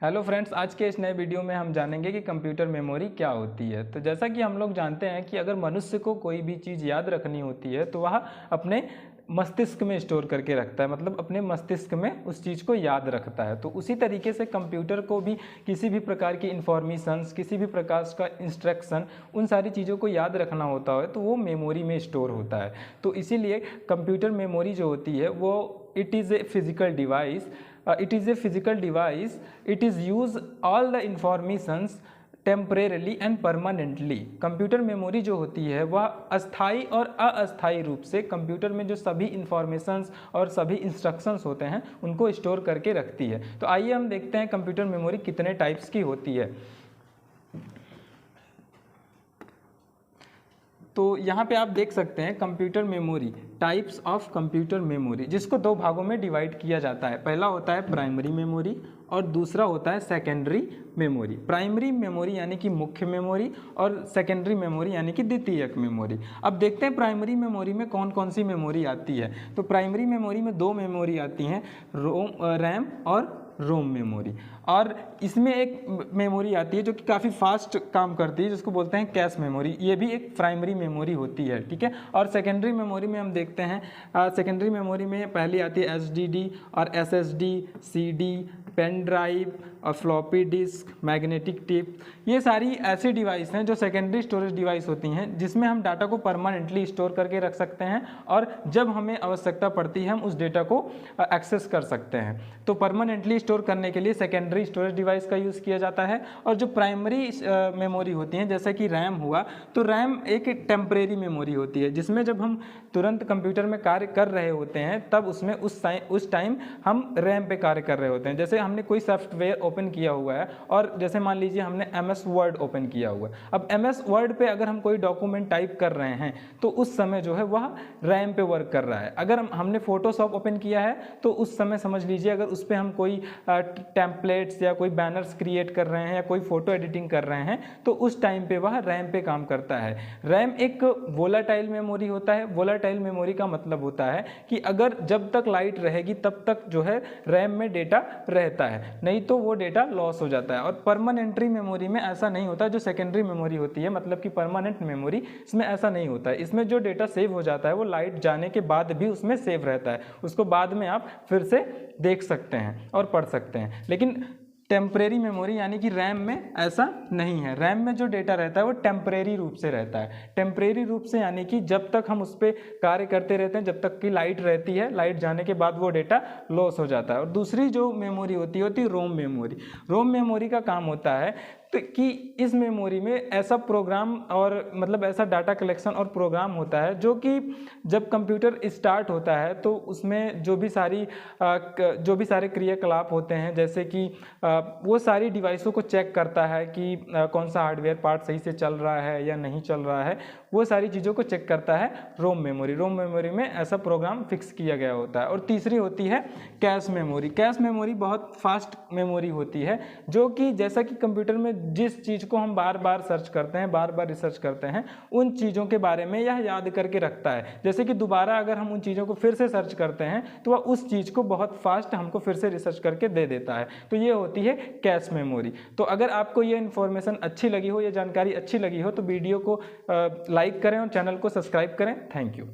Hello friends, आज के इस नए वीडियो में हम जानेंगे कि कंप्यूटर मेमोरी क्या होती है। तो जैसा कि हम लोग जानते हैं कि अगर मनुष्य को कोई भी चीज़ याद रखनी होती है तो वह अपने मस्तिष्क में स्टोर करके रखता है, मतलब अपने मस्तिष्क में उस चीज़ को याद रखता है। तो उसी तरीके से कंप्यूटर को भी किसी भी प्रकार की इन्फॉर्मेशंस, किसी भी प्रकार का इंस्ट्रक्शन, उन सारी चीज़ों को याद रखना होता है तो वो मेमोरी में स्टोर होता है। तो इसीलिए कंप्यूटर मेमोरी जो होती है वो it is a physical device it is use all the informations temporarily and permanently. Computer memory जो होती है वह अस्थाई और अस्थाई रूप से कंप्यूटर में जो सभी इंफॉर्मेशंस और सभी इंस्ट्रक्शंस होते हैं उनको स्टोर करके रखती है। तो आइए हम देखते हैं कंप्यूटर मेमोरी कितने टाइप्स की होती है। तो यहाँ पे आप देख सकते हैं computer memory, types of computer memory, जिसको दो भागों में डिवाइड किया जाता है। पहला होता है प्राइमरी मेमोरी और दूसरा होता है सेकेंडरी मेमोरी। प्राइमरी मेमोरी यानी कि मुख्य मेमोरी और सेकेंडरी मेमोरी यानी कि द्वितीयक मेमोरी। अब देखते हैं प्राइमरी मेमोरी में कौन कौन सी मेमोरी आती है। तो प्राइमरी मेमोरी में दो मेमोरी आती हैं, रैम और रोम मेमोरी। और इसमें एक मेमोरी आती है जो कि काफ़ी फास्ट काम करती है, जिसको बोलते हैं कैश मेमोरी। ये भी एक प्राइमरी मेमोरी होती है, ठीक है। और सेकेंडरी मेमोरी में हम देखते हैं, सेकेंडरी मेमोरी में पहली आती है एसडीडी और एसएसडी, सीडी, पेन ड्राइव और फ्लॉपी डिस्क, मैग्नेटिक टिप। ये सारी ऐसी डिवाइस हैं जो सेकेंडरी स्टोरेज डिवाइस होती हैं, जिसमें हम डाटा को परमानेंटली स्टोर करके रख सकते हैं और जब हमें आवश्यकता पड़ती है हम उस डेटा को एक्सेस कर सकते हैं। तो परमानेंटली स्टोर करने के लिए सेकेंडरी स्टोरेज डिवाइस का यूज़ किया जाता है। और जो प्राइमरी मेमोरी होती हैं, जैसे कि रैम हुआ, तो रैम एक टेम्परेरी मेमोरी होती है, जिसमें जब हम तुरंत कंप्यूटर में कार्य कर रहे होते हैं तब उसमें उस टाइम हम रैम पे कार्य कर रहे होते हैं। जैसे हमने कोई सॉफ्टवेयर ओपन किया हुआ है और जैसे मान लीजिए हमने MS वर्ड ओपन किया हुआ है। अब MS वर्ड पे अगर हम कोई डॉक्यूमेंट टाइप कर रहे हैं तो उस समय जो है वह रैम पे वर्क कर रहा है। अगर हमने फोटोशॉप ओपन किया है तो उस समय समझ लीजिए अगर उस पर हम कोई टेम्पलेट्स या कोई बैनर्स क्रिएट कर रहे हैं या कोई फोटो एडिटिंग कर रहे हैं तो उस टाइम पे वह रैम पे काम करता है। रैम एक वोलाटाइल मेमोरी होता है। वोलाटाइल मेमोरी का मतलब होता है कि अगर जब तक लाइट रहेगी तब तक जो है रैम में डेटा रहता है, नहीं तो वो डेटा लॉस हो जाता है। और परमानेंटरी मेमोरी में ऐसा नहीं होता, जो सेकेंडरी मेमोरी होती है, मतलब कि परमानेंट मेमोरी, इसमें ऐसा नहीं होता है। इसमें जो डेटा सेव हो जाता है वो लाइट जाने के बाद भी उसमें सेव रहता है, उसको बाद में आप फिर से देख सकते हैं और पढ़ सकते हैं। लेकिन टेम्परेरी मेमोरी यानी कि रैम में ऐसा नहीं है। रैम में जो डेटा रहता है वो टेम्परेरी रूप से रहता है। टेम्परेरी रूप से यानी कि जब तक हम उस पर कार्य करते रहते हैं, जब तक कि लाइट रहती है, लाइट जाने के बाद वो डेटा लॉस हो जाता है। और दूसरी जो मेमोरी होती है रोम मेमोरी। रोम मेमोरी का काम होता है तो कि इस मेमोरी में ऐसा प्रोग्राम और मतलब ऐसा डाटा कलेक्शन और प्रोग्राम होता है जो कि जब कंप्यूटर स्टार्ट होता है तो उसमें जो भी सारे क्रियाकलाप होते हैं, जैसे कि वो सारी डिवाइसों को चेक करता है कि कौन सा हार्डवेयर पार्ट सही से चल रहा है या नहीं चल रहा है, वो सारी चीज़ों को चेक करता है रोम मेमोरी। रोम मेमोरी में ऐसा प्रोग्राम फिक्स किया गया होता है। और तीसरी होती है कैश मेमोरी। कैश मेमोरी बहुत फास्ट मेमोरी होती है, जो कि जैसा कि कंप्यूटर में जिस चीज़ को हम बार बार सर्च करते हैं, बार बार रिसर्च करते हैं, उन चीज़ों के बारे में यह याद करके रखता है। जैसे कि दोबारा अगर हम उन चीज़ों को फिर से सर्च करते हैं तो वह उस चीज़ को बहुत फास्ट हमको फिर से रिसर्च करके दे देता है। तो ये होती है कैश मेमोरी। तो अगर आपको ये इन्फॉर्मेशन अच्छी लगी हो, ये जानकारी अच्छी लगी हो, तो वीडियो को लाइक करें और चैनल को सब्सक्राइब करें। Thank you.